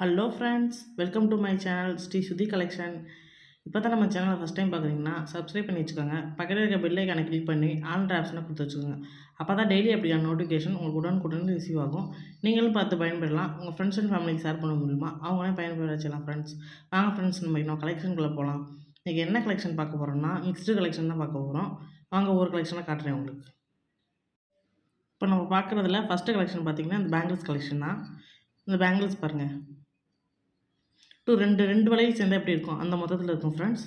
Hello friends, welcome to my channel Sri Suthi collection. இப்போ தான் நம்ம சேனலை ஃபஸ்ட் டைம் பார்க்குறீங்கன்னா சப்ஸ்கிரைப் பண்ணி வச்சுக்கோங்க. பக்கத்தில் இருக்க பெல் ஐக்கானை கிளிக் பண்ணி ஆல் ஆப்ஷனை கொடுத்து வச்சுக்கோங்க. அப்போ தான் டெய்லி அப்படியான நோட்டிஃபிகேஷன் உங்களுக்கு உடனுக்குடன் ரிசீவ் ஆகும். நீங்களும் பார்த்து பயன்பெறலாம். உங்கள் ஃப்ரெண்ட்ஸ் அண்ட் ஃபேமிலிக்கு ஷேர் பண்ண முடியுமா அவங்களையும் பயன்பெற வச்சிடலாம். ஃப்ரெண்ட்ஸ் வாங்க ஃப்ரெண்ட்ஸ், நம்ம இன்னும் கலெக்ஷனுக்குள்ளே போகலாம். இன்றைக்கி என்ன கலெக்ஷன் பார்க்க போகிறோம்னா மிக்ஸ்டு கலெக்ஷன் தான் பார்க்க போகிறோம். வாங்க ஒரு கலெக்ஷனை காட்டுறேன் உங்களுக்கு. இப்போ நம்ம பார்க்குறதுல ஃபஸ்ட்டு கலெக்ஷன் பார்த்திங்கன்னா இந்த பேங்கிள்ஸ் கலெக்ஷன் தான். இந்த பேங்கிள்ஸ் பாருங்கள், ரெண்டு வளையல் சேர்ந்தால் எப்படி இருக்கும் அந்த மொத்தத்தில் இருக்கும் ஃப்ரெண்ட்ஸ்.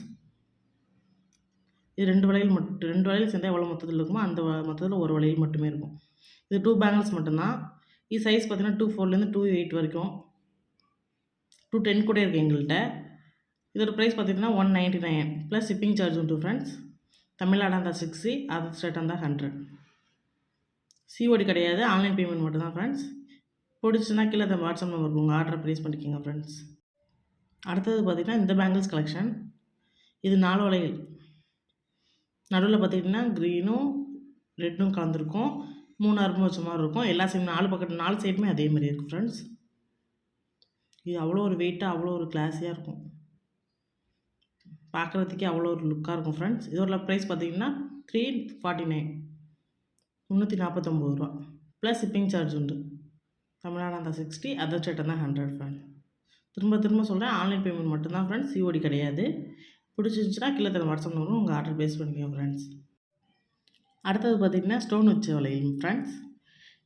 இது ரெண்டு வளையல் சேர்ந்தால் எவ்வளோ மொத்தத்தில் இருக்குமோ அந்த மொத்தத்தில் ஒரு வளையல் மட்டுமே இருக்கும். இது 2 பேங்கிள்ஸ் மட்டும்தான். இது சைஸ் பார்த்தீங்கன்னா 2.4லேருந்து 2.8 வரைக்கும் 2.10 கூட இருக்குது எங்கள்கிட்ட. இதோட ப்ரைஸ் பார்த்திங்கன்னா 199 ப்ளஸ் ஷிப்பிங் சார்ஜ் உண்டு ஃப்ரெண்ட்ஸ். தமிழ்நாடு இருந்தால் 60, அதர் ஸ்டேட் இருந்தால் 100. சிஓடி கிடையாது, ஆன்லைன் பேமெண்ட் மட்டும் தான் ஃப்ரெண்ட்ஸ். பிடிச்சுன்னா கீழே அந்த வாட்ஸ்அப் நம்பருக்கு உங்கள் ஆர்டரை ப்ளேஸ் பண்ணிக்கோங்க ஃப்ரெண்ட்ஸ். அடுத்தது பார்த்திங்கன்னா இந்த பேங்கிள்ஸ் கலெக்ஷன். இது 4 வளையல், நடுவில் பார்த்திங்கன்னா க்ரீனும் ரெட்டும் கலந்துருக்கும். 3 அரும்பு வச்ச மாதிரி இருக்கும். எல்லா சைடும் 4 சைடுமே அதே மாதிரி இருக்கும் ஃப்ரெண்ட்ஸ். இது அவ்வளோ ஒரு வெயிட்டாக அவ்வளோ ஒரு கிளாஸியாக இருக்கும், பார்க்குறதுக்கே அவ்வளோ ஒரு லுக்காக இருக்கும் ஃப்ரெண்ட்ஸ். இதோட ப்ரைஸ் பார்த்திங்கன்னா 349 349 ப்ளஸ் ஷிப்பிங் சார்ஜ் உண்டு. தமிழ்நாடு அந்த 60, அதர் ஸ்டேட் தான் 100 ஃப்ரெண்ட்ஸ். திரும்ப சொல்கிறேன், ஆன்லைன் பேமெண்ட் மட்டும்தான் ஃப்ரெண்ட்ஸ், சிஓடி கிடையாது. பிடிச்சிருந்துச்சுன்னா கீழே தர வாட்ஸ்அப் நம்பரும் உங்கள் ஆர்டர் ப்ளேஸ் பண்ணிக்கோங்க ஃப்ரெண்ட்ஸ். அடுத்தது பார்த்திங்கன்னா ஸ்டோன் வச்ச வளையல் ஃப்ரெண்ட்ஸ்.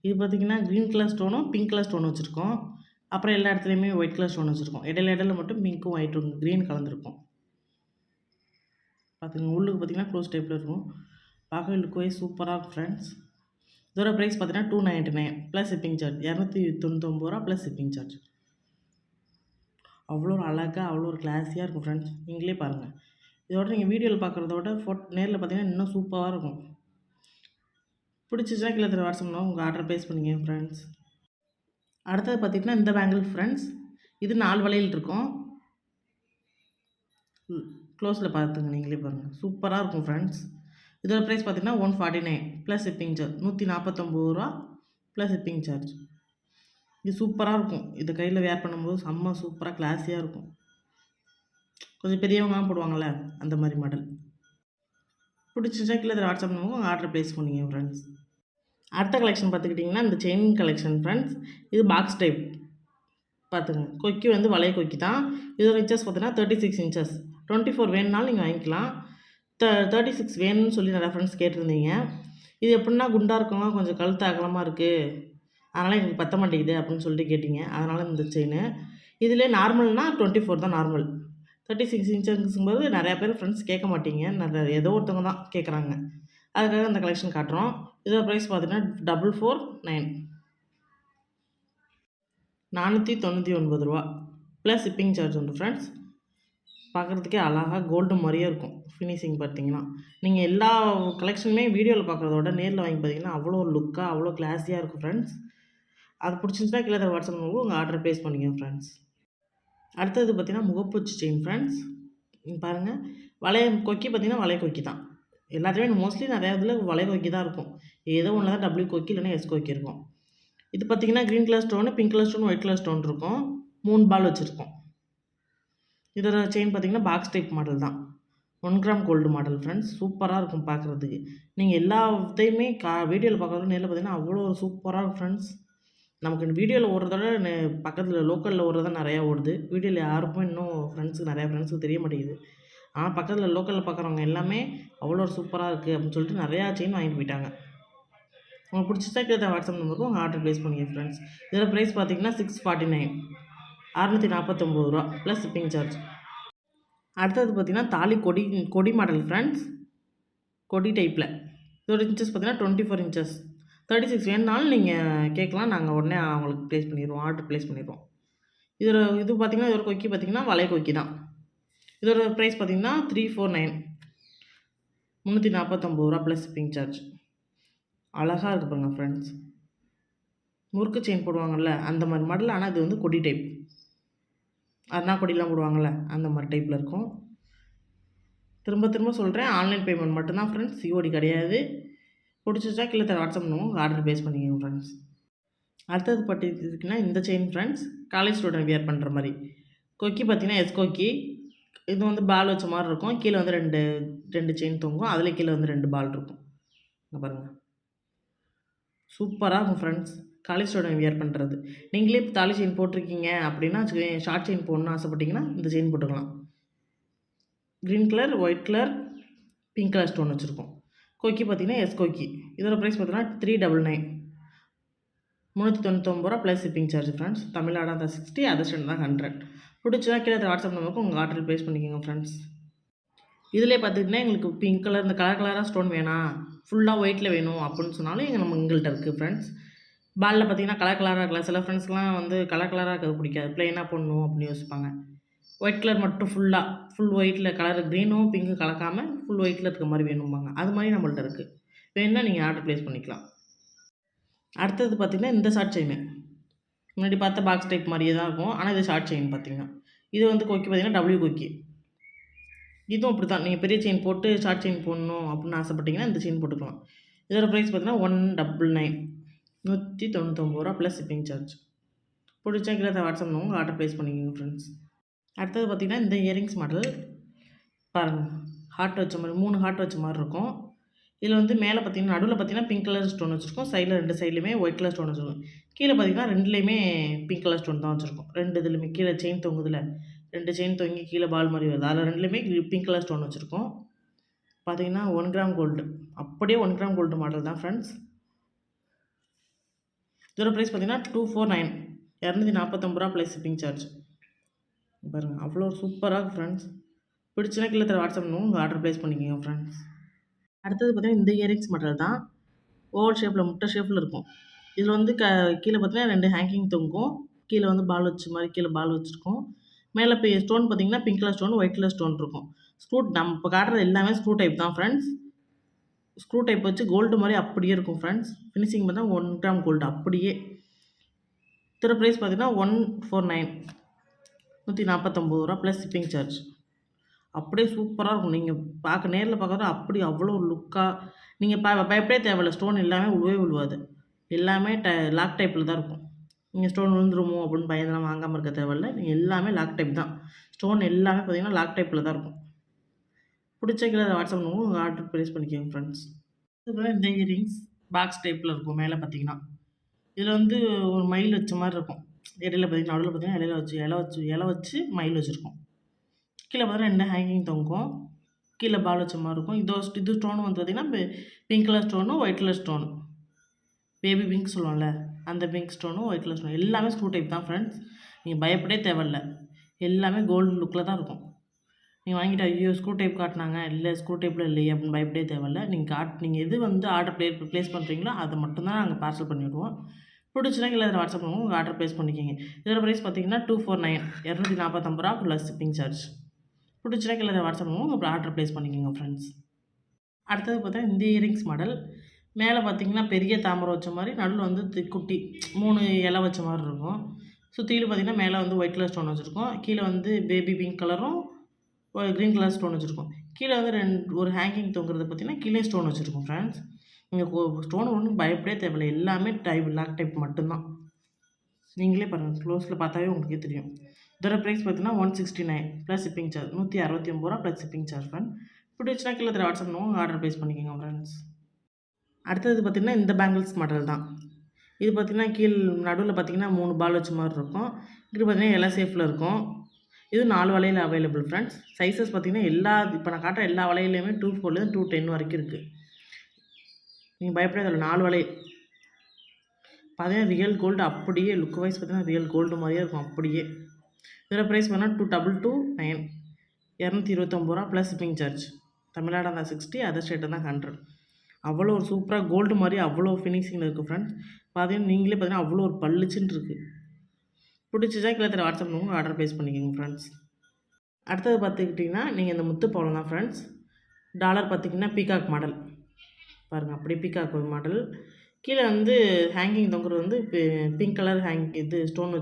இது பார்த்திங்கன்னா க்ரீன் கலர் ஸ்டோனும் பிங்க் கலர் ஸ்டோன் வச்சுருக்கோம். அப்புறம் எல்லா இடத்துலையுமே ஒயிட் கலர் ஸ்டோன் வச்சுருக்கோம். இடையில மட்டும் பிங்க்கும் ஒயிட்டும் க்ரீன் கலந்துருக்கும். பார்த்துங்க, உள்ளுக்கு பார்த்திங்கன்னா க்ளோஸ் டைப்பில் இருக்கும். பார்க்கவே லுக்கவே சூப்பராக இருக்கும் ஃப்ரெண்ட்ஸ். இதோட ப்ரைஸ் பார்த்திங்கன்னா 299 plus shipping charge 299 plus shipping charge. அவ்வளோ ஒரு அழகாக அவ்வளோ ஒரு கிளாஸியாக இருக்கும் ஃப்ரெண்ட்ஸ். நீங்களே பாருங்கள். இதோட நீங்கள் வீடியோவில் பார்க்குறதோட நேரில் பார்த்தீங்கன்னா இன்னும் சூப்பராக இருக்கும். பிடிச்சிச்சுன்னா கீழே தர வாட்ஸ்அப்னா உங்கள் ஆர்டர் ப்ளேஸ் பண்ணிக்கங்க ஃப்ரெண்ட்ஸ். அடுத்தது பார்த்திங்கன்னா இந்த பேங்கிள் ஃப்ரெண்ட்ஸ். இது 4 வளையல் இருக்கும். க்ளோஸில் பார்த்துங்க, நீங்களே பாருங்கள், சூப்பராக இருக்கும் ஃப்ரெண்ட்ஸ். இதோட ப்ரைஸ் பார்த்திங்கன்னா 149 plus shipping charge 149 plus shipping charge. இது சூப்பராக இருக்கும். இதை கையில் வேர் பண்ணும்போது செம்ம சூப்பராக கிளாஸியாக இருக்கும். கொஞ்சம் பெரியவங்களாம் போடுவாங்கள்ல, அந்த மாதிரி மாடல். பிடிச்சிச்சா கீழே வாட்ஸ்அப் பண்ணுவோம், உங்கள் ஆர்டர் ப்ளேஸ் பண்ணிங்க ஃப்ரெண்ட்ஸ். அடுத்த கலெக்ஷன் பார்த்துக்கிட்டிங்கன்னா இந்த செயின் கலெக்ஷன் ஃப்ரெண்ட்ஸ். இது பாக்ஸ் டைப் பார்த்துங்க. கொக்கி வந்து வளைய கொக்கி தான். இதோட இன்ச்சஸ் பார்த்தீங்கன்னா 36 இன்ச்சஸ். 24 வேணுனாலும் நீங்கள் வாங்கிக்கலாம். 36 வேணும்னு சொல்லி நிறையா ஃப்ரெண்ட்ஸ் கேட்டிருந்தீங்க. இது எப்படின்னா குண்டாக இருக்கவங்க கொஞ்சம் கழுத்து அகலமாக இருக்குது, அதனால் எங்களுக்கு பற்ற மாட்டேங்குது அப்படின்னு சொல்லிட்டு கேட்டிங்க. அதனால் இந்த செயின் இதிலே நார்மல்னால் 24 தான் நார்மல். 36 இன்ச்சுங்கும்போது நிறையா பேர் ஃப்ரெண்ட்ஸ் கேட்க மாட்டீங்க, ஏதோ ஒருத்தவங்க தான் கேட்குறாங்க. அதுக்காக இந்த கலெக்ஷன் காட்டுறோம். இதோட ப்ரைஸ் பார்த்தீங்கன்னா 449 499 ப்ளஸ் ஷிப்பிங் சார்ஜ் உண்டு ஃப்ரெண்ட்ஸ். பார்க்குறதுக்கே அழகாக கோல்டு மாதிரியே இருக்கும் ஃபினிஷிங். பார்த்தீங்கன்னா நீங்கள் எல்லா கலெக்ஷனுமே வீடியோவில் பார்க்குறதோட நேரில் வாங்கி பார்த்தீங்கன்னா அவ்வளோ லுக்காக அவ்வளோ கிளாஸியாக இருக்கும் ஃப்ரெண்ட்ஸ். அது பிடிச்சிருந்துச்சுன்னா கீழே தர வாட்ஸ்அப் நம்பருக்கு உங்கள் ஆர்டர் ப்ளேஸ் பண்ணிக்கோங்க ஃப்ரெண்ட்ஸ். அடுத்தது பார்த்திங்கன்னா முகப்பூச்சி செயின் ஃப்ரெண்ட்ஸ். பாருங்கள், வளைய கொக்கி பார்த்திங்கன்னா வளைய கொக்கி தான். எல்லாத்துலேயுமே மோஸ்ட்லி நிறையா இதில் வளைய கொக்கி தான் இருக்கும். ஏதோ ஒன்று தான் டபுள்யூ கொக்கி இல்லைன்னா எஸ் கொக்கி இருக்கும். இது பார்த்திங்கன்னா green colour stone, pink colour stone, white colour stone இருக்கும். 3 பால் வச்சுருக்கோம். இதோட செயின் பார்த்திங்கன்னா பாக்ஸ் டைப் மாடல் தான். 1 கிராம் கோல்டு மாடல் ஃப்ரெண்ட்ஸ். சூப்பராக இருக்கும் பார்க்குறதுக்கு. நீங்கள் எல்லா இதையுமே வீடியோவில் பார்க்குறது நேரில் பார்த்திங்கன்னா அவ்வளோ ஒரு சூப்பராக இருக்கும் ஃப்ரெண்ட்ஸ். நமக்கு வீடியோவில் ஓடுறதோட பக்கத்தில் லோக்கலில் ஓடுறது தான் நிறையா ஓடுது. வீடியோவில் யாருக்கும் இன்னும் நிறையா ஃப்ரெண்ட்ஸுக்கு தெரிய மாட்டேங்குது. ஆனால் பக்கத்தில் லோக்கலில் பார்க்குறவங்க எல்லாமே அவ்வளோ ஒரு சூப்பராக இருக்குது அப்படின்னு சொல்லிட்டு நிறையா செயின் வாங்கிட்டு போயிட்டாங்க. உங்களுக்கு பிடிச்சிச்சா கீழே வாட்ஸ்அப் நம்பருக்கு உங்கள் ஆர்டர் ப்ளேஸ் பண்ணிங்க ஃப்ரெண்ட்ஸ். இதோட ப்ரைஸ் பார்த்திங்கன்னா 649 649 ப்ளஸ் ஷிப்பிங் சார்ஜ். அடுத்தது பார்த்திங்கன்னா தாலி கொடி மாடல் ஃப்ரெண்ட்ஸ். கொடி டைப்பில் இதோட இன்ச்சஸ் பார்த்திங்கன்னா 24 இன்ச்சஸ். 36 வேணுனாலும் நீங்கள் கேட்கலாம், நாங்கள் உடனே அவங்களுக்கு ப்ளேஸ் பண்ணிடுவோம், ஆர்டர் ப்ளேஸ் பண்ணிடுவோம். இது பார்த்திங்கன்னா இதோட கொக்கி பார்த்திங்கன்னா வளைய கொக்கி தான். இதோட ப்ரைஸ் பார்த்திங்கன்னா 349 349 ப்ளஸ் ஷிப்பிங் சார்ஜ். அழகாக இருக்குது பாருங்கள் ஃப்ரெண்ட்ஸ். முறுக்கு செயின் போடுவாங்கள்ல அந்த மாதிரி மாடல். ஆனால் இது வந்து கொடி டைப், அருணா கொடிலாம் போடுவாங்கள்ல அந்த மாதிரி டைப்பில் இருக்கும். திரும்ப சொல்கிறேன், ஆன்லைன் பேமெண்ட் மட்டும்தான் ஃப்ரெண்ட்ஸ், சிஓடி கிடையாது. பிடிச்சிச்சா கீழே வாட்ஸ்அப் பண்ணுவோம், ஆர்டர் ப்ளேஸ் பண்ணிக்கோங்க ஃப்ரெண்ட்ஸ். அடுத்தது இருக்குன்னா இந்த chain friends. College student wear பண்ணுற மாதிரி. கொக்கி பார்த்தீங்கன்னா எஸ் கொக்கி. இது வந்து பால் வச்ச மாதிரி இருக்கும். கீழே வந்து ரெண்டு செயின் தொங்கும். அதில் கீழே வந்து 2 பால் இருக்கும். இங்கே பாருங்கள், சூப்பராக இருக்கும் ஃப்ரெண்ட்ஸ். காலேஜ் ஸ்டூடெண்ட் வியர் பண்ணுறது. நீங்களே இப்போ தாலி செயின் போட்டிருக்கீங்க அப்படின்னா வச்சுக்கோங்க, ஷார்ட் செயின் போடணும்னு ஆசைப்பட்டீங்கன்னா இந்த செயின் போட்டுக்கலாம். Green colour, white colour, pink colour stone வச்சுருக்கோம். கொக்கி பார்த்தீங்கன்னா எஸ் கொக்கி. இதோட ப்ரைஸ் பார்த்தீங்கன்னா 399, 399 ரூபா plus shipping charge friends. Tamil Nadu தான் 60, அதர் ஸ்டேட் தான் 100. பிடிச்சதா கீழே வாட்ஸ்அப் நம்பருக்கு உங்கள் ஆர்டர் ப்ளேஸ் பண்ணிக்கோங்க ஃப்ரெண்ட்ஸ். இதிலே பார்த்துக்கிட்டிங்கன்னா எங்களுக்கு பிங்க் கலர், இந்த கலராக ஸ்டோன் வேணாம், ஃபுல்லாக ஒயிட்டில் வேணும் அப்படின்னு சொன்னாலும் எங்கள்கிட்ட இருக்குது ஃப்ரெண்ட்ஸ். பாலில் பார்த்தீங்கன்னா கலராக இருக்கலாம். சில ஃப்ரெண்ட்ஸ்லாம் வந்து கலராக இருக்கிறது பிடிக்காது, ப்ளெயினாக போடணும் அப்படின்னு யோசிப்பாங்க. ஒயிட் கலர் மட்டும் ஃபுல் ஒயிட்டில் கலர் க்ரீனும் பிங்க்கும் கலக்காமல் ஃபுல் ஒயிட்டில் இருக்க மாதிரி வேணும்பாங்க. அது மாதிரி நம்மள்ட்ட இருக்குது. வேணும்னா நீங்கள் ஆர்டர் ப்ளேஸ் பண்ணிக்கலாம். அடுத்தது பார்த்திங்கன்னா இந்த ஷார்ட் செயின். முன்னாடி பார்த்த பாக்ஸ் டைப் மாதிரியே தான் இருக்கும், ஆனால் இது ஷார்ட் செயின் பார்த்திங்கன்னா. இது வந்து கொக்கி பார்த்திங்கன்னா டபிள்யூ கொக்கி. இதுவும் அப்படி தான், நீங்கள் பெரிய செயின் போட்டு ஷார்ட் செயின் போடணும் அப்படின்னு ஆசைப்பட்டீங்கன்னா இந்த செயின் போட்டுக்கலாம். இதோட ப்ரைஸ் பார்த்திங்கன்னா 199, 199 ரூபா ப்ளஸ் ஷிப்பிங் சார்ஜ். பிடிச்சா கீழே வாட்ஸ்அப் உங்கள் ஆர்டர் ப்ளேஸ் பண்ணிக்கோங்க ஃப்ரெண்ட்ஸ். அடுத்தது பார்த்திங்கன்னா இந்த இயரிங்ஸ் மாடல் பாருங்கள், ஹார்ட் வச்ச மாதிரி 3 ஹார்ட் வச்ச மாதிரி இருக்கும். இதில் வந்து மேலே பார்த்திங்கன்னா நடுவில் பார்த்திங்கன்னா பிங்க் கலர் ஸ்டோன் வச்சுருக்கோம். சைடில் 2 சைட்லையுமே ஒயிட் கலர் ஸ்டோன் வச்சுருக்கோம். கீழே பார்த்திங்கன்னா 2லேயுமே பிங்க் கலர் ஸ்டோன் தான் வச்சுருக்கோம். 2 இதுலையுமே கீழே செயின் தொங்குதில் 2 செயின் தொங்கி கீழே பால் மாதிரி வருது, அதில் 2லேயுமே பிங்க் கலர் ஸ்டோன் வச்சுருக்கோம். பார்த்திங்கன்னா 1 கிராம் கோல்டு, அப்படியே 1 கிராம் கோல்டு மாடல் தான் ஃப்ரெண்ட்ஸ். இதோட ப்ரைஸ் பார்த்திங்கன்னா 249, 249 ரூபா ப்ளஸ் ஷிப்பிங் சார்ஜ். பாருங்கள், அவ்வளோ சூப்பராக இருக்குது ஃப்ரெண்ட்ஸ். பிடிச்சுன்னா கீழே வாட்ஸ்அப் உங்கள் ஆர்டர் ப்ளேஸ் பண்ணிக்கோங்க ஃப்ரெண்ட்ஸ். அடுத்தது பார்த்திங்கன்னா இந்த இயரிங்ஸ் மாடல் தான். ஓவல் ஷேப்பில் முட்டை ஷேப்பில் இருக்கும். இதில் வந்து கீழே பார்த்தீங்கன்னா 2 ஹேங்கிங் தொங்கும். கீழே வந்து பால் வச்ச மாதிரி கீழே பால் வச்சுருக்கோம். மேலே ஸ்டோன் பார்த்திங்கன்னா pink colour stone, white colour stone இருக்கும். நம்ம இப்போ காட்டுறது எல்லாமே ஸ்க்ரூ டைப் தான் ஃப்ரெண்ட்ஸ். ஸ்க்ரூ டைப் வச்சு கோல்டு மாதிரி அப்படியே இருக்கும் ஃப்ரெண்ட்ஸ். ஃபினிஷிங் பார்த்தா 1 கிராம் கோல்டு அப்படியே. இதோட ப்ரைஸ் பார்த்திங்கன்னா 149, 149 ரூபா ப்ளஸ் ஷிப்பிங் சார்ஜ். அப்படியே சூப்பராக இருக்கும். நீங்கள் நேரில் பார்க்குறது அப்படி அவ்வளோ லுக்காக, நீங்கள் பயப்படவே தேவையில்ல. ஸ்டோன் எல்லாமே விழுவாது. எல்லாமே லாக் டைப்பில் தான் இருக்கும். நீங்கள் ஸ்டோன் விழுந்துருமோ அப்படின்னு பயந்தெல்லாம் வாங்காமல் இருக்க தேவையில்ல. நீங்கள் எல்லாமே லாக் டைப் தான். ஸ்டோன் எல்லாமே பார்த்திங்கன்னா லாக் டைப்பில் தான் இருக்கும். பிடிச்ச கீழே வாட்ஸ்அப் உங்கள் ஆர்டர் ப்ளேஸ் பண்ணிக்கோங்க ஃப்ரெண்ட்ஸ். இதுபோல் இந்த இயரிங்ஸ் பாக்ஸ் டைப்பில் இருக்கும். மேலே பார்த்திங்கன்னா இதில் வந்து ஒரு மயில் வச்ச மாதிரி இருக்கும். இடையில பார்த்திங்கன்னா நடுவில் பார்த்திங்கன்னா இலை வச்சு மயில் வச்சுருக்கோம். கீழே பார்த்தீங்கன்னா 2 ஹேங்கிங் தொங்கும். கீழே பால் வச்ச மாதிரி இருக்கும். இது ஸ்டோன் வந்து பார்த்திங்கன்னா பிங்க் கலர் ஸ்டோனும் white colour stone, baby pink சொல்லுவோம்ல, அந்த பிங்க் ஸ்டோனும் ஒயிட் கலர் ஸ்டோன் எல்லாமே ஸ்க்ரூ டைப் தான் ஃப்ரெண்ட்ஸ். நீங்கள் பயப்படவே தேவையில்ல. எல்லாமே கோல்டு லுக்கில் தான் இருக்கும். நீங்கள் வாங்கிட்டு ஐயோ ஸ்க்ரூ டைப் காட்டினாங்க, இல்லை ஸ்க்ரூ டைப்பில் இல்லையே அப்படின்னு பயப்படவே தேவையில்ல. நீங்கள் எது வந்து ஆர்டர் ப்ளேஸ் பண்ணுறீங்களோ அதை மட்டும்தான் நாங்கள் பார்சல் பண்ணிவிடுவோம். பிடிச்சினா இல்லை வாட்ஸ்அப் பண்ணுவோம், உங்கள் ஆர்டர் ப்ளேஸ் பண்ணிக்கிங்க. இதோட ப்ரைஸ் பார்த்திங்கன்னா 249, 249 ரூபா ப்ளஸ் ஷிப்பிங் சார்ஜ். பிடிச்சினா கீழே வாட்ஸ்அப் பண்ணுவோம், உங்கள் ஆர்டர் ப்ளேஸ் பண்ணிக்கோங்க ஃப்ரெண்ட்ஸ். அடுத்தது பார்த்தா இந்த இயரிங்ஸ் மாடல். மேலே பார்த்திங்கன்னா பெரிய தாமரை வச்ச மாதிரி, நடுவில் வந்து குட்டி 3 இலை வச்ச மாதிரி இருக்கும். சுற்றிலும் பார்த்திங்கன்னா மேலே வந்து ஒயிட் கலர் ஸ்டோன் வச்சுருக்கோம். கீழே வந்து பேபி பிங்க் கலரும் க்ரீன் கலர் ஸ்டோன் வச்சுருக்கோம். கீழே வந்து ஒரு ஹேங்கிங் தொங்குறது பார்த்திங்கன்னா கீழே ஸ்டோன் வச்சுருக்கோம் ஃப்ரெண்ட்ஸ். நீங்கள் ஸ்டோன் ஒன்றும் பயப்படவே தேவையில்லை. எல்லாமே லாக் டைப் மட்டும்தான். நீங்களே பாருங்கள், க்ளோஸில் பார்த்தாவே உங்களுக்கே தெரியும். இதோட ப்ரைஸ் பார்த்தீங்கன்னா 169 ப்ளஸ் ஷிப்பிங் சார்ஜ், 169 ரூபா ப்ளஸ் ஷிப்பிங் சார்ஜ் ஃப்ரெண்ட். பிடிச்சினா கீழே வாட்ஸ்அப் பண்ணுவோம், ஆர்டர் ப்ளேஸ் பண்ணிக்கோங்க ஃப்ரெண்ட்ஸ். அடுத்தது பார்த்திங்கன்னா இந்த பேங்கிள்ஸ் மாடல் தான். இது பார்த்திங்கன்னா நடுவில் பார்த்திங்கன்னா 3 பால் வச்ச மாதிரி இருக்கும். இது பார்த்திங்கன்னா எல்லா ஷேப்பில் இருக்கும். இது 4 வளையல் அவைலபிள் ஃப்ரெண்ட்ஸ். சைஸஸ் பார்த்திங்கன்னா இப்போ நான் காட்டுற எல்லா வளையலையுமே 2.4 2.10 வரைக்கும் இருக்குது. நீங்கள் பயப்படாத 4 வளையல் பார்த்தீங்கன்னா ரியல் கோல்டு அப்படியே லுக் வைஸ் பார்த்திங்கன்னா ரியல் கோல்டு மாதிரியே இருக்கும் அப்படியே. இதோட ப்ரைஸ் பார்த்தீங்கன்னா 2229, 229 ரூபா ப்ளஸ் ஷிப்பிங் சார்ஜ். தமிழ்நாடு தான் 60, அதர் ஸ்டேட்டு தான் 100. அவ்வளோ ஒரு சூப்பராக கோல்டு மாதிரி அவ்வளோ ஃபினிஷிங்கில் இருக்குது ஃப்ரெண்ட்ஸ். பார்த்தீங்கன்னா நீங்களே பார்த்தீங்கன்னா அவ்வளோ ஒரு பளிச்சுன்னு இருக்குது. பிடிச்சிச்சா கீழே வாட்ஸ்அப் பண்ணுங்க, ஆர்டர் ப்ளேஸ் பண்ணிக்கோங்க ஃப்ரெண்ட்ஸ். அடுத்தது பார்த்துக்கிட்டிங்கன்னா நீங்கள் இந்த முத்து பவளம் தான் ஃப்ரெண்ட்ஸ். டாலர் பார்த்திங்கன்னா பீகாக் மாடல் பாருங்கள், அப்படியே பீகாக் ஒரு மாடல். கீழே வந்து ஹேங்கிங் தொங்குறது வந்து பிங்க் கலர் ஸ்டோன்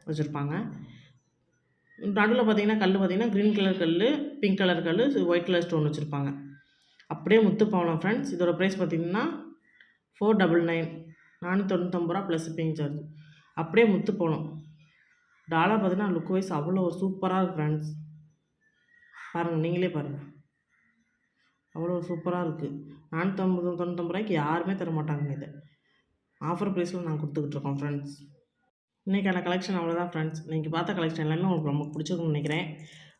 வச்சுருப்பாங்க. நடுவில் பார்த்திங்கன்னா பார்த்திங்கன்னா க்ரீன் கலர் கல், பிங்க் கலர் கல், ஒயிட் கலர் ஸ்டோன் வச்சுருப்பாங்க. அப்படியே முத்து பவளம் ஃப்ரெண்ட்ஸ். இதோட ப்ரைஸ் பார்த்திங்கன்னா 499, 499 ரூபா ப்ளஸ் ஷிப்பிங் சார்ஜ். அப்படியே முத்து பவளம் டாலா பார்த்தீங்கன்னா லுக் வைஸ் அவ்வளோ ஒரு சூப்பராக இருக்குது ஃப்ரெண்ட்ஸ். பாருங்கள், நீங்களே பாருங்கள். அவ்வளோ சூப்பராக இருக்குது. 499 யாருமே தர மாட்டாங்க இதை. ஆஃபர் ப்ரைஸில் நாங்கள் கொடுத்துக்கிட்டுருக்கோம் ஃப்ரெண்ட்ஸ். இன்றைக்கான கலெக்ஷன் அவ்வளோதான் ஃப்ரெண்ட்ஸ். நீங்கள் பார்த்த கலெக்ஷன் எல்லாமே உங்களுக்கு ரொம்ப பிடிச்சிருக்குன்னு நினைக்கிறேன்.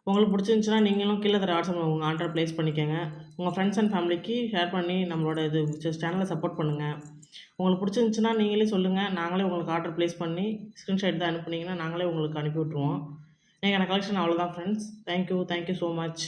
உங்களுக்கு பிடிச்சிருந்துச்சுன்னா நீங்களும் கீழே தர வாட்ஸ்அப்பில் உங்கள் ஆர்டர் ப்ளேஸ் பண்ணிக்கோங்க. உங்கள் ஃப்ரெண்ட்ஸ் அண்ட் ஃபேமிலிக்கு ஷேர் பண்ணி நம்மளோட சேனலை சப்போர்ட் பண்ணுங்கள். உங்களுக்கு பிடிச்சிருந்துச்சுன்னா நீங்களே சொல்லுங்கள். நாங்களே உங்களுக்கு ஆர்டர் ப்ளேஸ் பண்ணி ஸ்க்ரீன்ஷாட் தான் அனுப்புனீங்கன்னா நாங்களே உங்களுக்கு அனுப்பி விட்ருவோம். இன்றைக்கான கலெக்ஷன் அவ்வளோதான் ஃப்ரெண்ட்ஸ். Thank you so much.